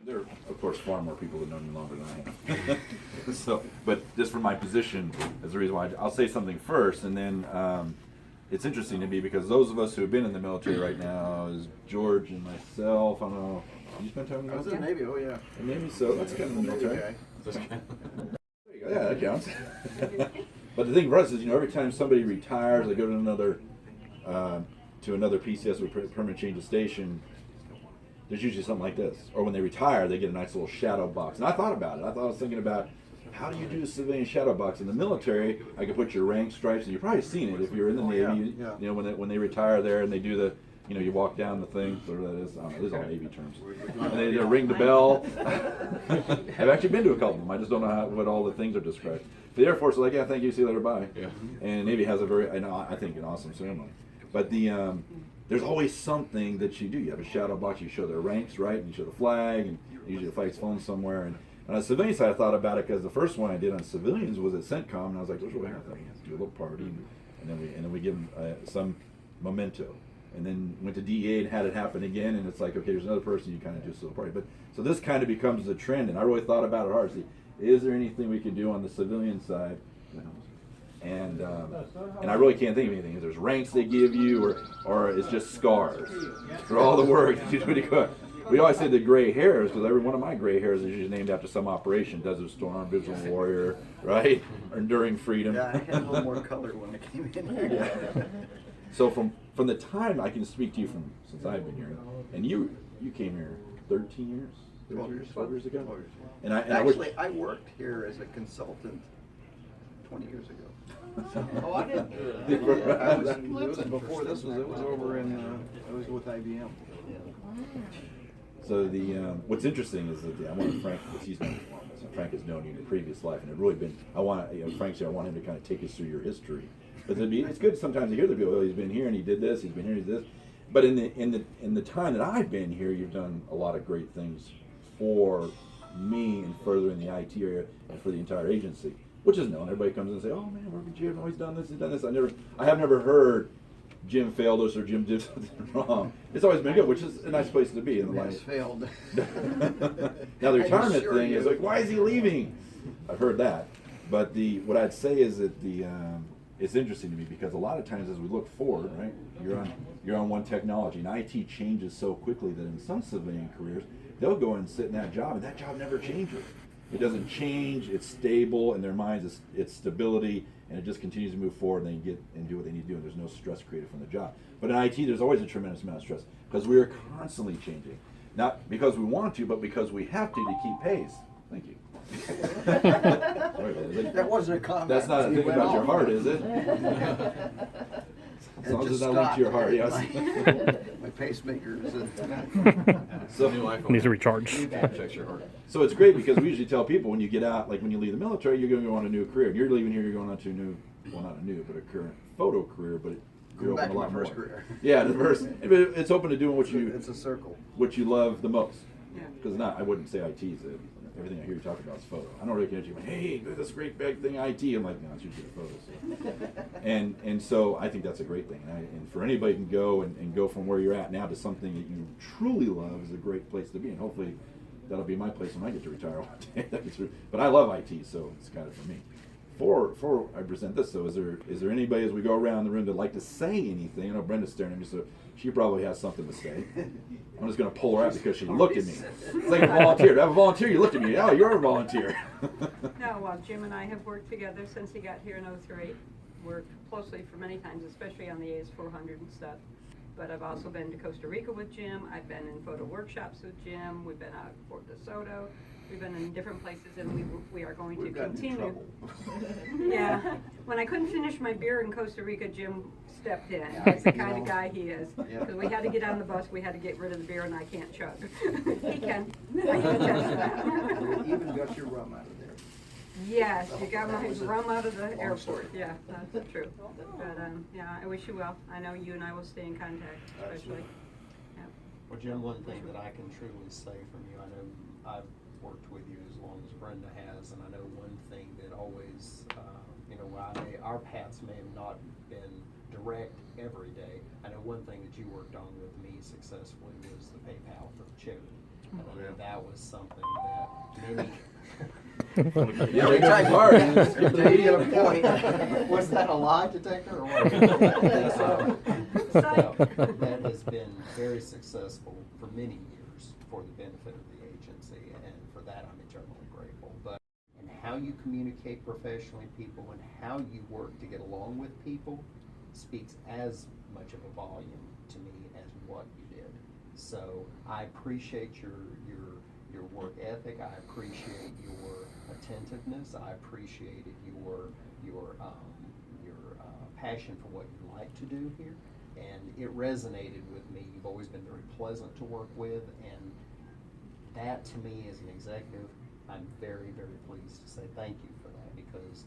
There are, of course, far more people that know me longer than I have. So, but just from my position, is the reason why I'll say something first, and then it's interesting to me because those of us who have been in the military right now is George and myself. I don't know. Did you spend time in the military? I was in the Navy. Oh yeah. The Navy, so that's kind of the military. Okay. There you go. Yeah, that counts. But the thing for us is, every time somebody retires, they go to another PCS or permanent change of station. There's usually something like this, or when they retire, they get a nice little shadow box. And I thought about it. I was thinking about how do you do a civilian shadow box in the military? I could put your rank stripes, and you've probably seen it if you're in the Navy. Yeah. When they retire there and they do the, you walk down the thing. Whatever that is. I don't know. These are all Navy terms. And they ring the bell. I've actually been to a couple of them. I just don't know what all the things are described. The Air Force is like, yeah, thank you, see you later, bye. Yeah. And Navy has a very, I think, an awesome ceremony. But there's always something that you do. You have a shadow box, you show their ranks, right? And you show the flag, and usually the flag's flown somewhere. And on the civilian side, I thought about it because the first one I did on civilians was at CENTCOM, and I was like, "There's really nothing." Do a little party, and then we give them some memento. And then went to DEA and had it happen again, and it's like, okay, there's another person, you kind of do a little party. But so this kind of becomes the trend, and I really thought about it hard. See, is there anything we can do on the civilian side? And I really can't think of anything. There's ranks they give you, or it's just scars for all the work. We always say the gray hairs because every one of my gray hairs is usually named after some operation: Desert Storm, Vigilant Warrior, right? Or Enduring Freedom. Yeah, I had a little more color when I came in here. Yeah. So from the time I can speak to you since I've been here, and you came here 13 years, 12 years ago. 12 years. And I worked here as a consultant 20 years ago. Oh, I didn't. It was before this was. It was over in. It was with IBM. So what's interesting is that I want Frank, because Frank has known you in a previous life, and it really been. I want Frank said I want him to kind of take us through your history. But it's good sometimes to hear the people. Oh, he's been here and he did this. He's been here. He's this. But in the time that I've been here, you've done a lot of great things for me and further in the IT area and for the entire agency. Which is known. Everybody comes in and say, "Oh man, work with Jim. Always done this. He's done this." I have never heard Jim failed us or Jim did something wrong. It's always been good, which is a nice place to be in the life. Failed. Now the retirement thing is like, why is he leaving? I've heard that, but what I'd say is that it's interesting to me because a lot of times as we look forward, right? You're on one technology, and IT changes so quickly that in some civilian careers they'll go and sit in that job, and that job never changes. It doesn't change. It's stable in their minds. It's stability, and it just continues to move forward. And they get and do what they need to do, and there's no stress created from the job. But in IT, there's always a tremendous amount of stress because we are constantly changing, not because we want to, but because we have to keep pace. Thank you. That wasn't a comment. That's not a thing about your heart, is it? As long as it's not linked to your heart, yes. My pacemaker is So needs to recharge. Checks your heart. So it's great because we usually tell people when you get out, like when you leave the military, you're going to go on a new career. And you're leaving here, you're going on to a new, well, not a new, but a current photo career, but you're open back a to lot my more. first career. Yeah, the first. It's open to doing It's a circle. what you love the most. Yeah. Because I wouldn't say IT is it. Everything I hear you talk about is photo. I don't really get you. Hey, do this great big thing, IT. I'm like, no, it's usually the photos. And so I think that's a great thing. And for anybody can go and go from where you're at now to something that you truly love is a great place to be. And hopefully that'll be my place when I get to retire one day. But I love IT, so it's kind of for me. Before I present this, so is there anybody as we go around the room that'd like to say anything? I know Brenda's staring at me, so she probably has something to say. I'm just going to pull her out because she looked at me. It's like a volunteer. To have a volunteer, you looked at me. Oh, you're a volunteer. No, well, Jim and I have worked together since he got here in '03. Worked closely for many times, especially on the AS400 and stuff. But I've also been to Costa Rica with Jim. I've been in photo workshops with Jim. We've been out at Fort DeSoto. We've been in different places, and we are going to continue. Yeah. When I couldn't finish my beer in Costa Rica, Jim stepped in. That's the kind of guy he is. Because we had to get on the bus, we had to get rid of the beer, and I can't chug. He can. I can attest to that. You even got your rum out of there. Yes, you got my rum out of the airport. Yeah, that's true. But yeah, I wish you well. I know you and I will stay in contact, especially. Yeah. Well, Jim, one thing that I can truly say from you, I know I've worked with you as long as Brenda has, and I know one thing that always, our paths may have not been direct every day. I know one thing that you worked on with me successfully was the PayPal for the charity. And that was something that many. Yeah, they tried hard. You get a point. Was that a lie detector or what? That has been very successful for many years for the benefit of the agency, and for that I'm eternally grateful. But and how you communicate professionally with people and how you work to get along with people speaks as much of a volume to me as what you did. So I appreciate your work ethic. I appreciate your attentiveness. I appreciated your passion for what you like to do here, and it resonated with me. You've always been very pleasant to work with, and that to me as an executive, I'm very, very pleased to say thank you for that, because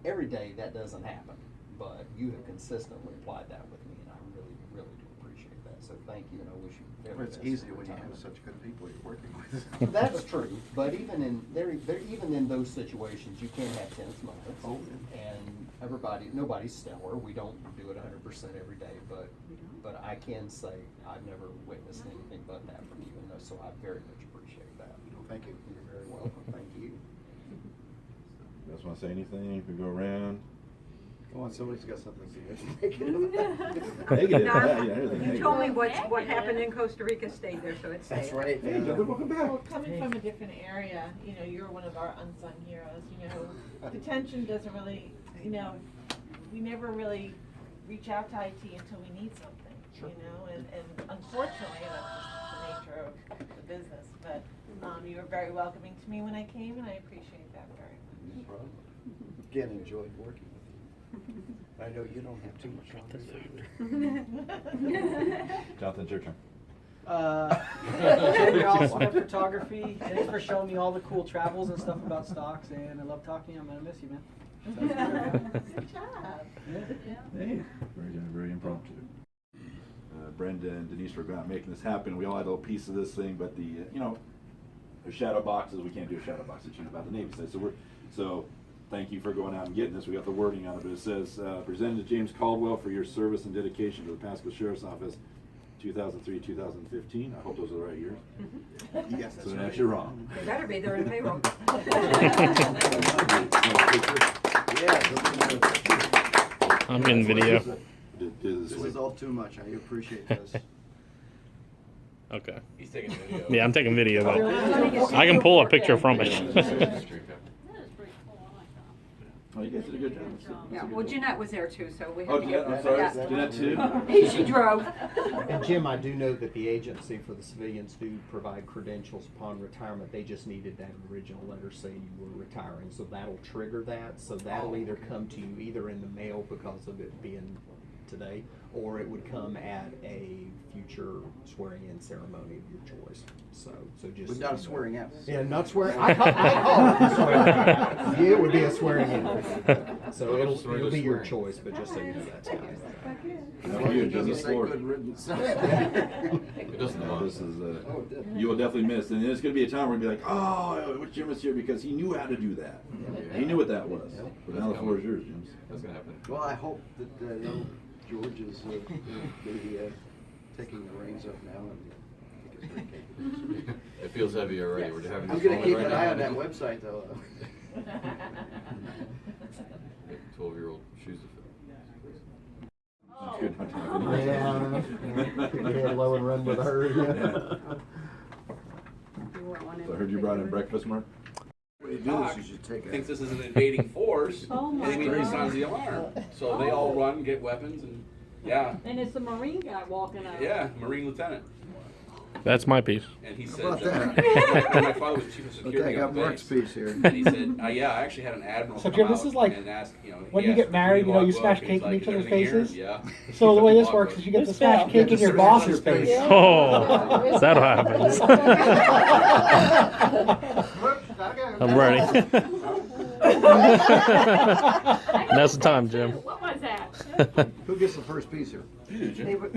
every day that doesn't happen, but you have consistently applied that with me, and I really, really do appreciate that. So thank you, and I wish you the very It's best easy in when you have retirement. such good people you're working with. That's true, but even in those situations, you can have tense moments. Oh, And nobody's stellar. We don't do it 100% every day, but I can say I've never witnessed anything but that from you, and so I very much appreciate that. Thank you. You're very welcome. Thank you. You guys want to say anything? You can go around. Come on, somebody's got something to say. Negative. Now, Yeah, everything you told me negative. what happened in Costa Rica stayed there, so it's That's stayed. right. Hey, Jonathan, welcome back. Well, coming from a different area, you're one of our unsung heroes. Detention doesn't really, we never really reach out to IT until we need something, and unfortunately, that's just the nature of the business. But you were very welcoming to me when I came, and I appreciate that very much. No problem. Again, enjoyed working with you. I know you don't have too much on this. Jonathan, it's your turn. Jim, you're awesome at photography. Thanks for showing me all the cool travels and stuff about stocks, and I love talking to you. I'm gonna miss you, man. Good job. Hey, very impromptu. Brenda and Denise were about making this happen. We all had a little piece of this thing, but the shadow boxes, we can't do a shadow box that about the Navy side. So thank you for going out and getting this. We got the wording on it, but it says, presented to James Caldwell for your service and dedication to the Pasco Sheriff's Office, 2003-2015. I hope those are the right years. Yes, So that's you're wrong. They better be, they're in payroll. I'm getting video. This is all too much. I appreciate this. Okay. He's taking a video. Yeah, I'm taking video, but I can pull a picture from it. Oh, you guys did a good job. Yeah, well, Jeanette was there too, so we Oh, had to Jeanette, get. I'm sorry. yeah. Jeanette too? She drove. And Jim, I do know that the agency for the civilians do provide credentials upon retirement. They just needed that original letter saying you were retiring, so that'll trigger that. So that'll either come to you either in the mail because of it being today, or it would come at a future swearing-in ceremony of your choice. So just. But not a swearing in. Yeah, not swearing. I call it a swearing. Yeah, it would be a swearing in. So it'll be your choice, but just so you know that's happening. You, It doesn't Denise say Ford. good riddance. It doesn't No, belong. this is you will definitely miss, and there's going to be a time where you'll be like, oh, what Jim was here because he knew how to do that. He knew what that was. But now the floor is yours, Jim. That's gonna happen. Well, I hope that George is maybe taking the reins up now and I think it's very capable. It feels heavy already. We're having I'm this gonna moment keep right an now. eye on that website though. 12-year-old shoes to That's good. Yeah, yeah, low and run with her. So I heard you brought in breakfast, Mark? You do this, you should take Thinks this is an invading force, Oh and my immediately God. sounds the alarm. So they all run, get weapons, and yeah, And it's the Marine guy walking out. yeah, Marine lieutenant. That's my piece. And he How said, about my father was chief of Okay, security I on got the Mark's base. piece here. And he said, yeah, I actually had an admiral So, come Jim, this out is like and ask, when he you asked, get married, "Do you want smash book?" cake He's in like, each "Is other's everything here?" faces? Yeah. So the way this Log works book. is you get to This smash fell. cake in your boss's face. Oh, is that what happens? I'm ready. Now's the time, Jim. What was that? Who gets the first piece here? They were,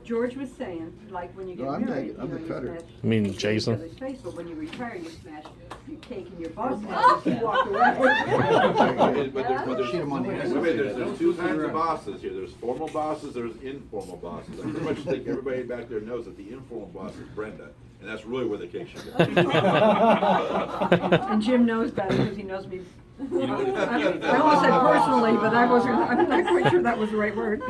George was saying, like when you get No, I'm married, taking- I'm the you cutter. smash I mean, cake in Jason. each other's face, but when you retire, you smash your cake taking your boss out if you walked away. But Shoot 'em on the there's, exit. wait, there's two kinds of bosses here. There's formal bosses, there's informal bosses. I pretty much think everybody back there knows that the informal boss is Brenda, and that's really where the cake should go. And Jim knows better because he knows me. You know, I almost said personally, but I'm not quite sure that was the right word.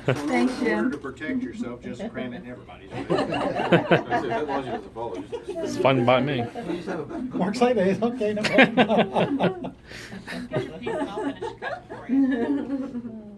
Thanks, In order Jim. to protect yourself, just cram it in everybody's. I say, that logic doesn't follow, just- It's fine by me. Works like that, okay, no problem. Get your piece and I'll finish cutting for you.